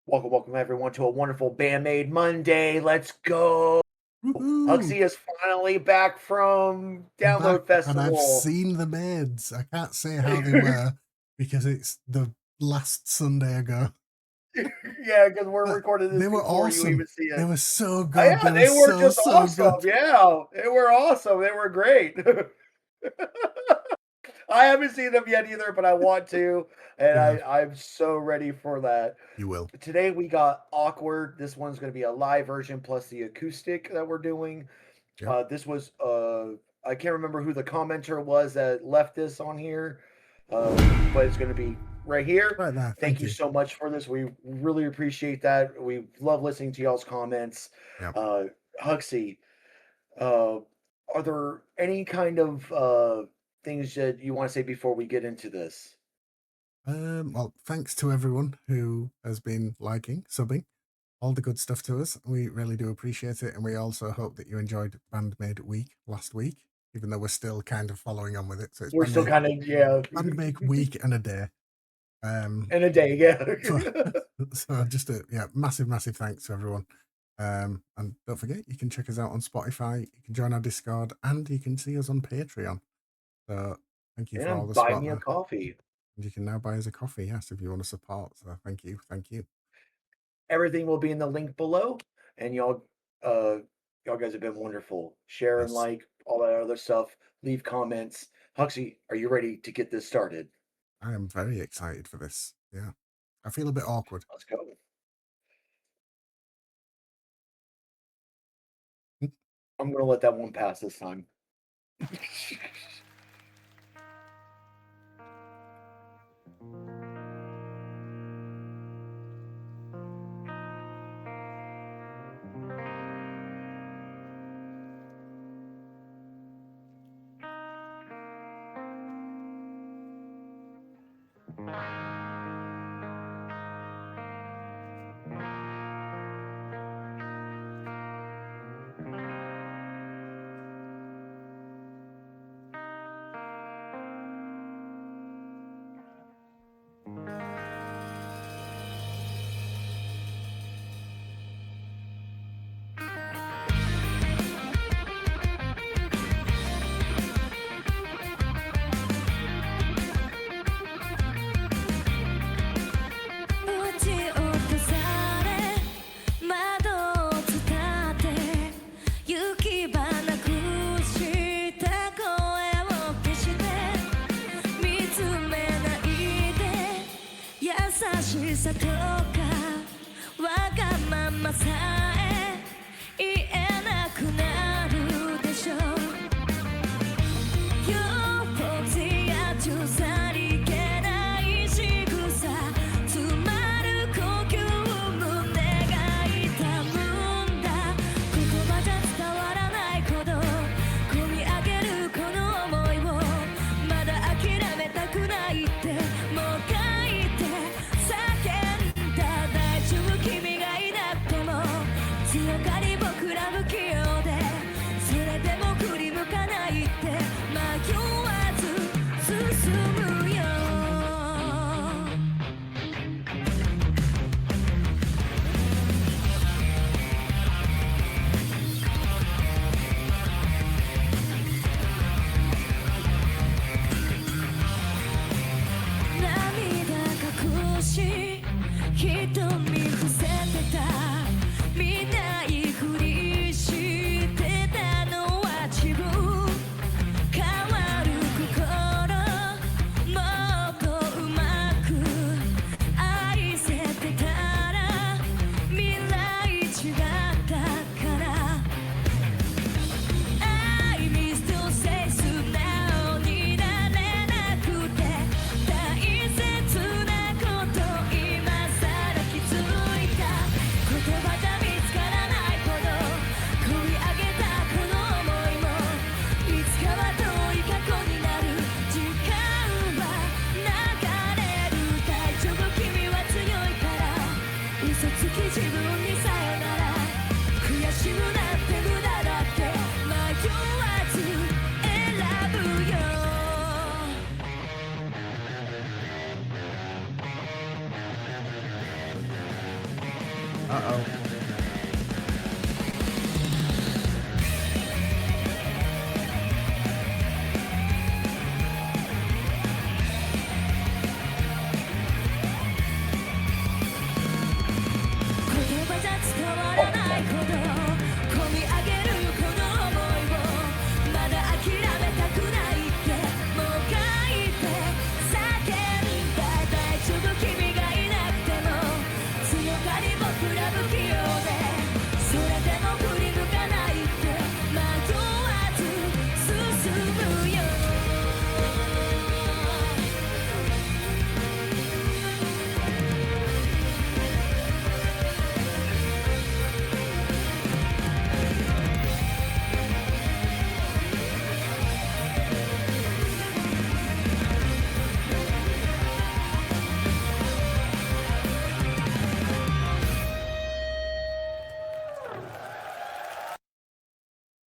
Welcome everyone to a wonderful Bandmade Monday. Let's go. Woohoo! Huxley is finally back from I'm back Download and I've Festival. seen the Maids. I can't say how they were because it's the last Sunday ago. Yeah, because we're But recording this they were before you even awesome. see They it. were so Oh, good. yeah, They were they were so, just so awesome. good. Yeah, they were awesome. They were great. I haven't seen them yet either, but I want to, and Yeah, I'm so ready for that. you will. Today we got Awkward. This one's going to be a live version plus the acoustic that we're doing. Yep. This was I can't remember who the commenter was that left this on here, but it's going to be right here. Right there. Thank Thank you you. so much for this. We really appreciate that. We love listening to y'all's comments. Yeah. Uh, Huxley, uh, are there any kind of things that you want to say before we get into this? Well, thanks to everyone who has been liking, subbing, all the good stuff to us. We really do appreciate it. And we also hope that you enjoyed Bandmade Week last week, even though we're still kind of following on with it. So it's We're still kind of, yeah, Bandmade Week and a day. in a day, yeah. So, so just massive, massive thanks to everyone. And don't forget, you can check us out on Spotify, you can join our Discord, and you can see us on Patreon. So thank you for all And the buy support me a there. coffee. And you can now buy us a coffee, yes, if you want to support. So thank you, thank you. Everything will be in the link below, and uh, y'all guys have been wonderful. Share and Yes, like all that other stuff. Leave comments. Huxley, are you ready to get this started? I am very excited for this. Yeah, I feel a bit awkward. Let's go. I'm gonna let that one pass this time. Uh-oh.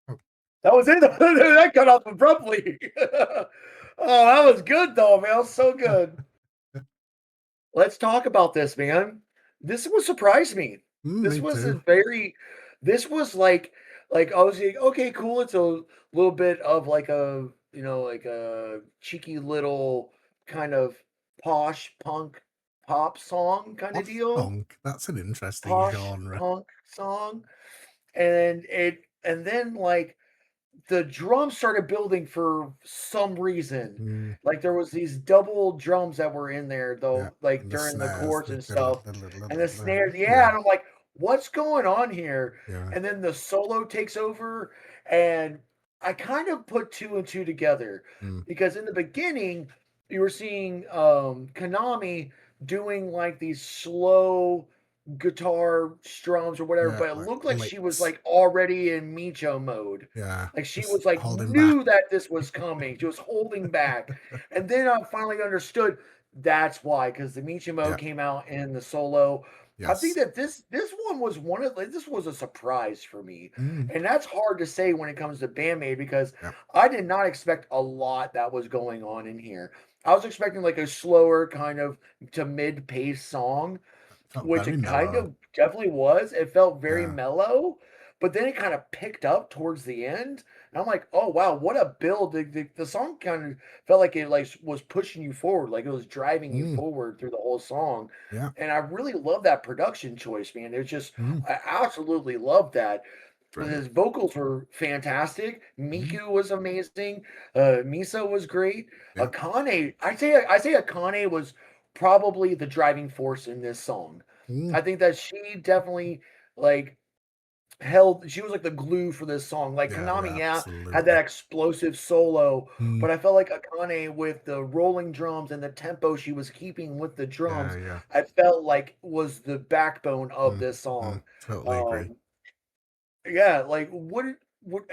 Oh, That was it. That cut off abruptly. Oh, that was good though, man. That was so yeah. good. Let's talk about this, man. This one surprised me. This Me was too. a very this was like I was like, okay, cool. It's a little bit of like a like a cheeky little kind of posh punk pop song kind of Off deal. punk. That's an interesting Posh genre. punk song. And then like the drums started building for some reason. Mm, Like there was these double drums that were in there yeah. though, like And the during the snares, chords the and stuff, and the diddle-a-diddle-a-diddle-a. snares. Yeah, Yeah, and I'm like, what's going on here? yeah. And then the solo takes over, and I kind of put two and two together Mm, because in the beginning you were seeing Konami doing like these slow guitar strums or whatever, yeah, but it like looked like she was licks. like already in Micho mode. Yeah, Like she just was like holding back. knew that this was coming. She was holding back. And then I finally understood that's why, because the Micho Yeah, mode came out in the solo. I think yes. that this one was one of like this was a surprise for me. Mm, And that's hard to say when it comes to Bandmade because yeah, I did not expect a lot that was going on in here. I was expecting like a slower kind of to mid-pace song, felt which very it kind mellow. of definitely was. It felt very Yeah. mellow, but then it kind of picked up towards the end. And I'm like, oh wow, what a build! The song kind of felt like it like was pushing you forward, like it was driving you Mm, forward through the whole song. yeah. And I really love that production choice, man. It's just Mm, I absolutely love that. brilliant. His vocals were fantastic. Mm, Miku was amazing. Misa was great. yeah. Akane, I say Akane was probably the driving force in this song. Mm, I think that she definitely like held she was like the glue for this song. Like yeah, Konami, yeah, yeah, had absolutely. that explosive solo, Mm, but I felt like Akane with the rolling drums and the tempo she was keeping with the yeah, drums, yeah. I felt like was the backbone of Mm, this song. totally agree. Um, yeah, like what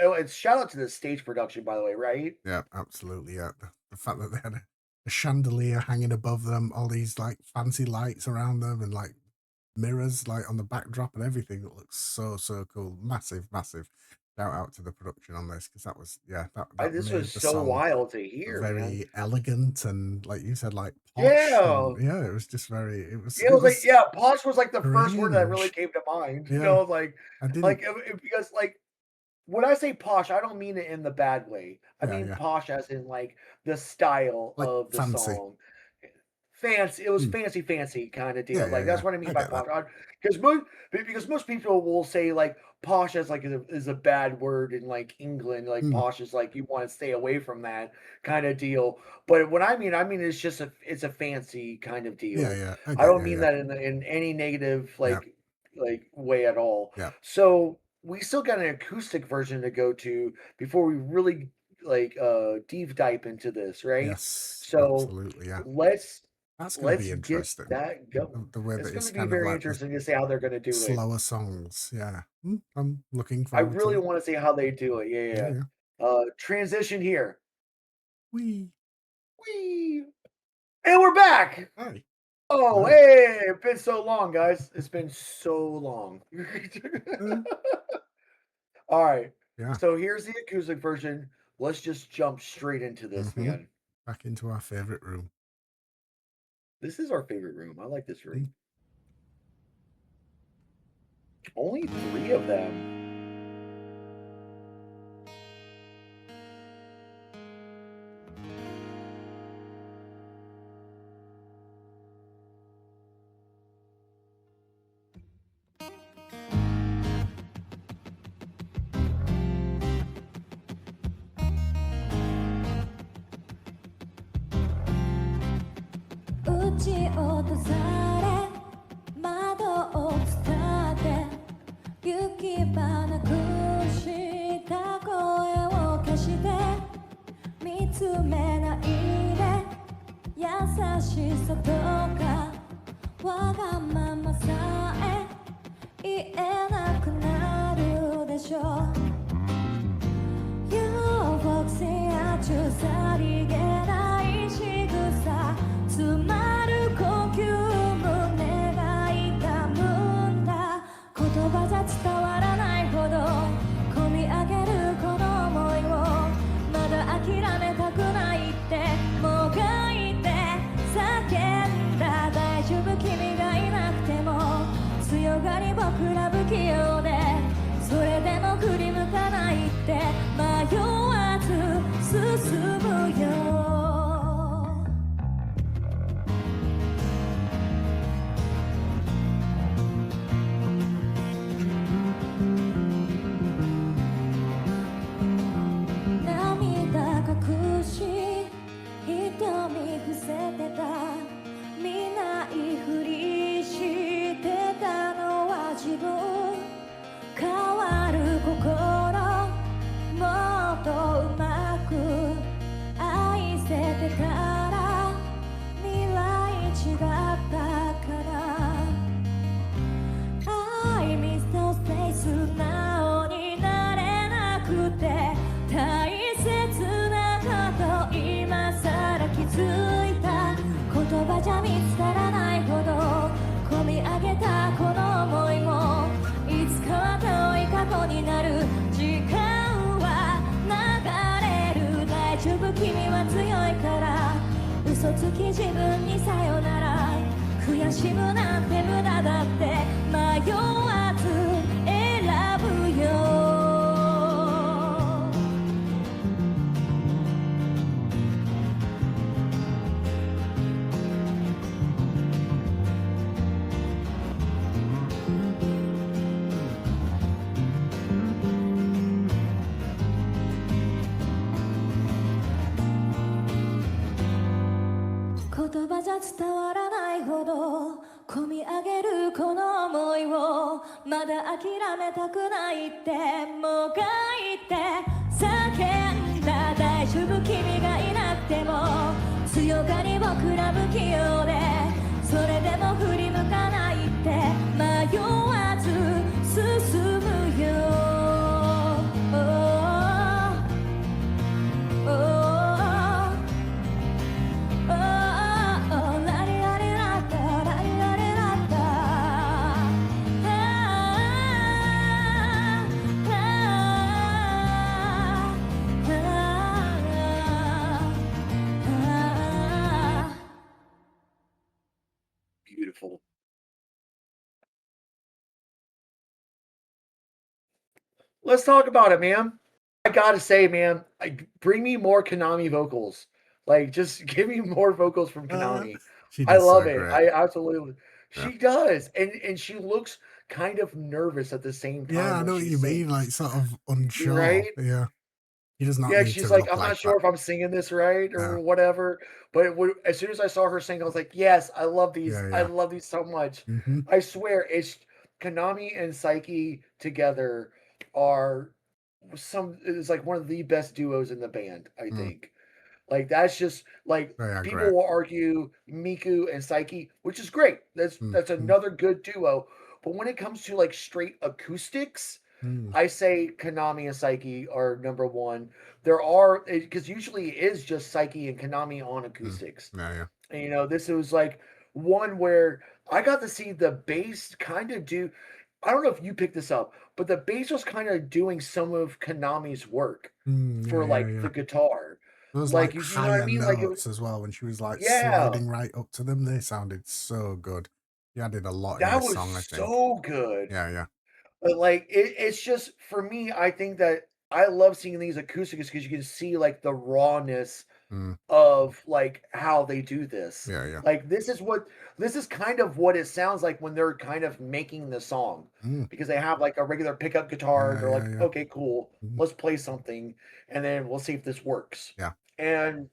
oh, and shout out to the stage production, by the way, right? Yeah, absolutely. Yeah, the fact that they had a chandelier hanging above them, all these like fancy lights around them, and like mirrors like on the backdrop and everything. It looks so cool. Massive, massive. Shout out to the production on this because that was that This was made the so song wild to hear, man. very elegant and like you said, like posh and Yeah. yeah, it was just very. It was Yeah, it it was like was yeah, posh was like the first word that really strange. came to mind. Yeah, I didn't. Because like when I say posh, I don't mean it in the bad way. I Yeah, mean yeah, posh as in like the style like of the fancy. song. Fancy, it was Mm, fancy kind of yeah, deal. yeah, Like that's yeah. what I mean I by get that. posh. Because most people will say like posh as like is a bad word in like England. Like Mm, posh is like you want to stay away from that kind of deal. But what I mean it's just it's a fancy kind of yeah, deal. yeah. I I get don't you. mean Yeah, that in any negative yeah, like way at all. yeah. So we still got an acoustic version to go to before we really like deep dive into this, right? Yes, So absolutely. Yeah. let's That's going to be let's get interesting. that going. The way It's that going it's to be kind of very like the interesting to see how they're going to do it. slower songs. Yeah. I'm looking I forward to really that. want to see how they do it. Yeah, yeah, Yeah, yeah. yeah. Transition here. We. Whee! And we're back. Hi. Oh, Hi. hey, it's been so long, guys. It's been so long. Uh, All right. yeah. So here's the acoustic version. Let's just jump straight into this, Mm-hmm. man. Back into our favorite room. This is our favorite room. I like this Mm, room. Only 3 of them. 打ち落とされ窓を伝って行き場なくした声を消して見つめないで優しさとかわがままさえ言えなくなるでしょう You foxy や中さりげない仕草詰まる呼吸胸が痛むんだ言葉じゃ伝わらないほど込み上げるこの想いをまだ諦めたくないってもがいて叫んだ大丈夫君がいなくても強がり僕ら不器用でそれでも振り向かないって迷わず進むよ涙隠し瞳伏せてた見ないふりしてたのは自分変わる心もっとうまく愛せてたら未来違ったかな I miss those days 素直になれなくて大切なこと今さら気づいた言葉じゃ見つからないほど込み上げたこの想いもいつかは遠い過去になる時間は流れる大丈夫君は強いから嘘つき自分にさよなら悔しむなんて無駄だって迷わず選ぶよ言葉じゃ伝わらないほど込み上げるこの想いをまだ諦めたくないってもがいて叫んだ大丈夫君がいなくても強がり僕ら不器用でそれでも振り向かないって迷わず進むよ Beautiful. Let's talk about it, man. I gotta say, man, bring me more Konami vocals. Like, just give me more vocals from Uh, Konami. she I does love so it. great. I absolutely Yeah. she does. And she looks kind of nervous at the same Yeah, time I when know what she you mean. Like, sings. sort of You right? unsure. Yeah. He does not Yeah, need she's to like, look "I'm like not that. sure if I'm singing this right Yeah. or whatever." But as soon as I saw her sing, I was like, "Yes, I love these. Yeah. I Yeah. love these so much." Mm-hmm. I swear, it's Konami and Psyche together are it's like one of the best duos in the band, I Mm. think. Like that's just like They are people great. will argue Miku and Psyche, which is great. That's Mm-hmm. another good duo. But when it comes to like straight acoustics, Mm. I say Konami and Psyche are number one. There are because usually it is just Psyche and Konami on Mm. acoustics. Yeah. Yeah. And, this was like one where I got to see the bass kind of do. I don't know if you picked this up, but the bass was kind of doing some of Konami's work Yeah. for Yeah. like Yeah. the guitar. Those Like like you know what I higher mean? Like it was, notes as well when she was like yeah, sliding right up to them. They sounded so good. He added a lot in that this was song, I think. so good. Yeah. Yeah. But like it's just for me, I think that I love seeing these acoustics because you can see like the rawness Mm, of like how they do this. yeah, yeah. Like this is kind of what it sounds like when they're kind of making the song Mm, because they have like a regular pickup guitar and yeah, they're yeah, like, yeah. okay, cool, Mm, let's play something and then we'll see if this works. yeah. And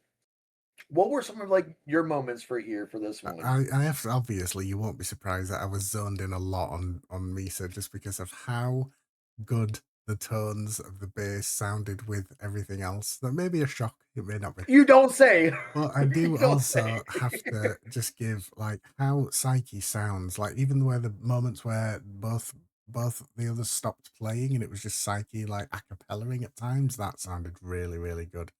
what were some of like your moments for here for this one? I have to, obviously you won't be surprised that I was zoned in a lot on Misa just because of how good the tones of the bass sounded with everything else. That may be a shock, it may not be. You don't say. But I You do don't say. also have to just give like how Psyche sounds, like even where the moments where both the others stopped playing and it was just Psyche like a cappellaing at times, that sounded really, really good.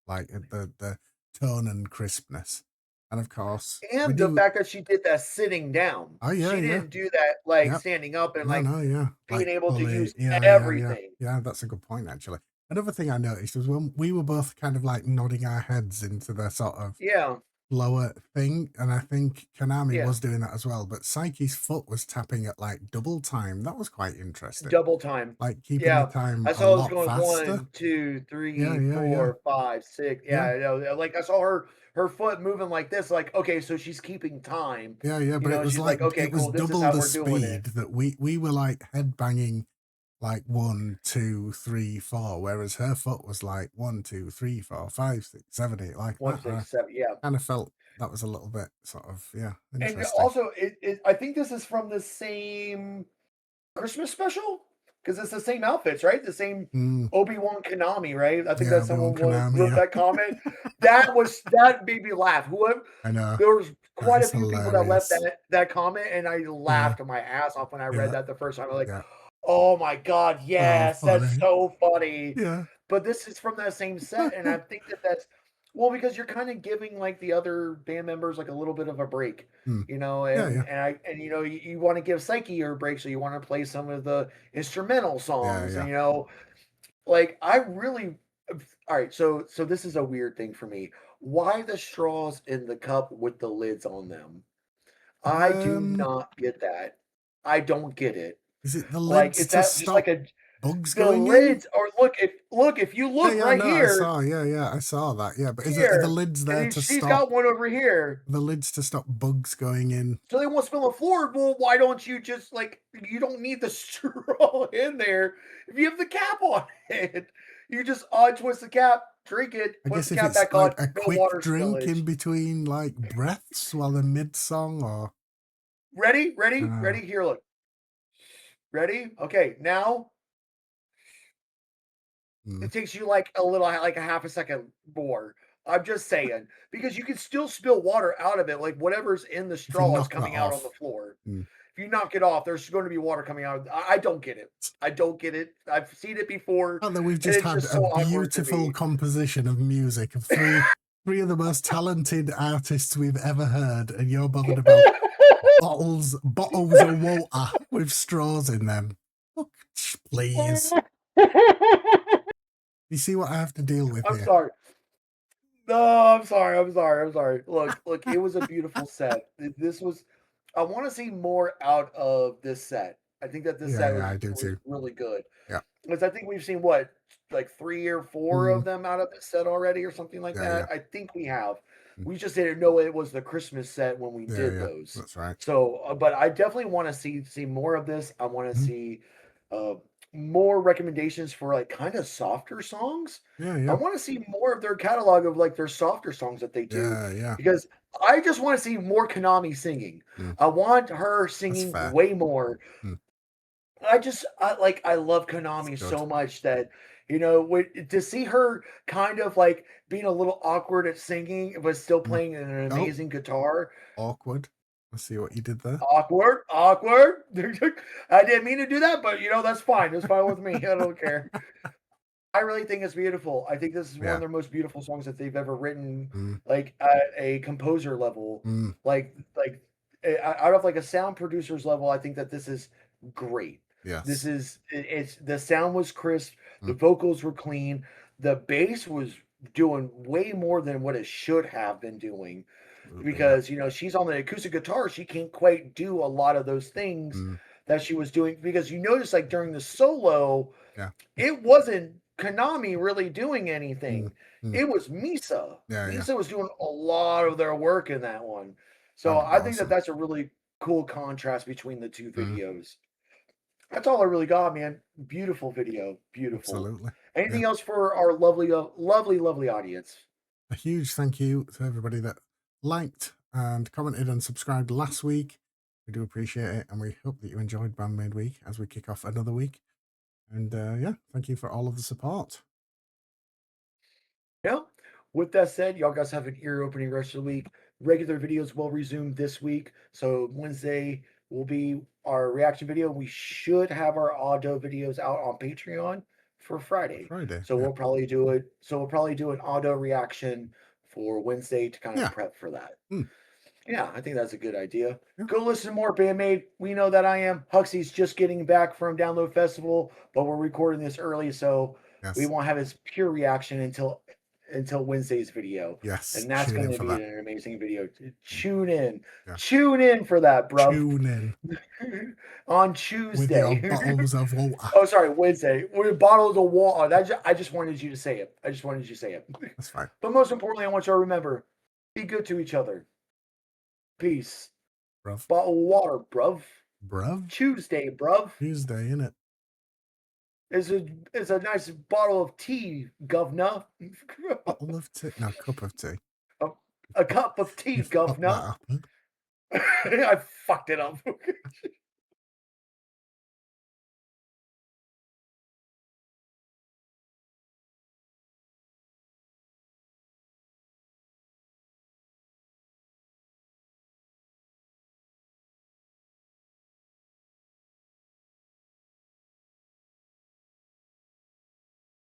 Like the tone and crispness. And of course, we And the do. fact that she did that sitting down. Oh yeah, She yeah. didn't do that like Yep. standing up and No, like no, yeah. being Like able to fully, use yeah, yeah, yeah. everything. Yeah, that's a good point actually. Another thing I noticed was when we were both kind of like nodding our heads into the sort of Yeah, lower thing, and I think Konami yeah. was doing that as well, but Psyche's foot was tapping at like double time. That was quite interesting. Double time. Like keeping the Yeah. time I a saw it was lot going faster. 1, 2, Yeah, 3, yeah, yeah. 4, 5, 6. Yeah, Yeah. I know. Like I saw her foot moving like this, like, okay, so she's keeping time. Yeah, yeah, You but it know, was she's like like, okay, it was cool, this is double how the we're doing it. speed that we were like head banging like 1, 2, 3, 4, whereas her foot was like 1, 2, 3, 4, 5, 6, 7, 8, like One, that. I six, seven. Yeah. kind of felt that was a little bit sort of And interesting. also I think this is from the same Christmas special? Because it's the same outfits, right? The same Mm, Obi-Wan Kenobi, right? I think yeah, that Obi-Wan someone Konami. wrote Yeah, that comment. That made me laugh. Whoever I know there was that quite a is few people that left hilarious. that comment, and I Yeah, laughed my ass off when I read yeah, that the first time. I'm like, yeah. "Oh my god, Oh, yes, that's funny. so funny." Yeah. But this is from that same set, and I think that that's well, because you're kinda giving, like, the other band members, like, a little bit of a break, Mm. you know, Yeah, yeah, you know, you wanna give Psyche your break, so you wanna play some of the instrumental yeah, songs, and, yeah. you know, like, I really alright, so this is a weird thing for me. Why the straws in the cup with the lids on them? I do Um, not get that. I don't get it. is it the Like, lids is to that just like stop a bugs the going in? lids or if you Yeah, look yeah, right no, I here, saw. Yeah, yeah, I saw that. Yeah, but is it are the here, lids and there then to she's stop got one over here, the lids to stop bugs going in? so they won't spill the floor. Well, why don't you just like you don't need the straw in there if you have the cap on it. You just twist the cap, drink it, I put guess the if cap it's back on, like a no quick water drink in spillage. between like breaths while they're mid song, or Ready? I Ready? don't know. Ready? Here, look. Ready? Okay, now Mm. it takes you like a little, like a half a second more. I'm just saying because you can still spill water out of it, like whatever's in the If you straw is knock that coming out on the off. floor. Mm. If you knock it off, there's going to be water coming out. I don't get it. I don't get it. I've seen it before, Not that we've and just it's had just a so awkward to beautiful me. composition of music of three of the most talented artists we've ever heard, and you're bothered about bottles of water with straws in them. Look, please. You see what I have to deal with I'm here? sorry. No, I'm sorry. I'm sorry. I'm sorry. Look. It was a beautiful set. This was. I want to see more out of this set. I think that this Yeah, set yeah, I do was too. really good. Yeah. Because I think we've seen what, like 3 or 4 Mm, of them out of this set already or something like yeah, yeah. that? I think we have. Mm, We just didn't know it was the Christmas set when we yeah, did yeah. those. That's right. So, but I definitely wanna see more of this. I wanna Mhm. see, uh, more recommendations for, like, kinda softer songs. Yeah, I yeah. wanna see more of their catalog of, like, their softer songs that they do Yeah, yeah. because I just wanna see more Konami singing. Mm, I want her that's singing fair. way more. Mm, I love that's Konami good. so much that, you know, to see her kind of like being a little awkward at singing, but still Mm. playing an Oh, amazing guitar. awkward. I see what you did there. Awkward, awkward. I didn't mean to do that, but you know, that's fine. It's fine with me. I don't care. I really think it's beautiful. I think this is one of Yeah. their most beautiful songs that they've ever written, Mm, like at a composer level, mm, like out of like a sound producer's level. I think that this is great. This yes. is it's the sound was crisp, the Mm, vocals were clean, the bass was doing way more than what it should have been doing absolutely, yeah. because you know she's on the acoustic guitar, she can't quite do a lot of those things Mm, that she was doing, because you notice like during the solo, Yeah. it wasn't Konami really doing anything. Mm. It was Misa. Yeah, yeah. Misa was doing a lot of their work in that one. So That'd be I think that awesome. that's a really cool contrast between the two Mm. videos. That's all I really got, man. Beautiful video. Beautiful. Absolutely. Anything else for our lovely, lovely audience? A huge thank you to everybody that liked and commented and subscribed last week. We do appreciate it, and we hope that you enjoyed Bandmade Week as we kick off another week. And yeah, thank you for all of the support. Yeah. With that said, y'all guys have an ear-opening rest of the week. Regular videos will resume this week. So Wednesday will be our reaction video. We should have our audio videos out on Patreon for Friday. Friday. So yeah. we'll probably do it. So we'll probably do an audio reaction for Wednesday to kind of Yeah. prep for that. Mm. Yeah, I think that's a good idea. Yeah. Go listen to more Bandmade. We know that I am. Huxley's just getting back from Download Festival, but we're recording this early, so Yes. we won't have his pure reaction until Wednesday's video. Yes. And that's Tune in going to for be that. an amazing video. Tune in. Yeah. Tune in for that, bro. Tune in On with Tuesday. your bottles of water. Oh, sorry, Wednesday. With bottles of water. I just wanted you to say it. I just wanted you to say it. That's fine. But most importantly, I want you to remember, be good to each other. Peace. Bruv. Bottle of water, bruv. Bruv. Tuesday, bruv. Tuesday, innit? It's a nice bottle of tea, governor. Bottle of tea. No, cup of tea. A cup of tea, You fucked governor. that up, huh? I fucked it up.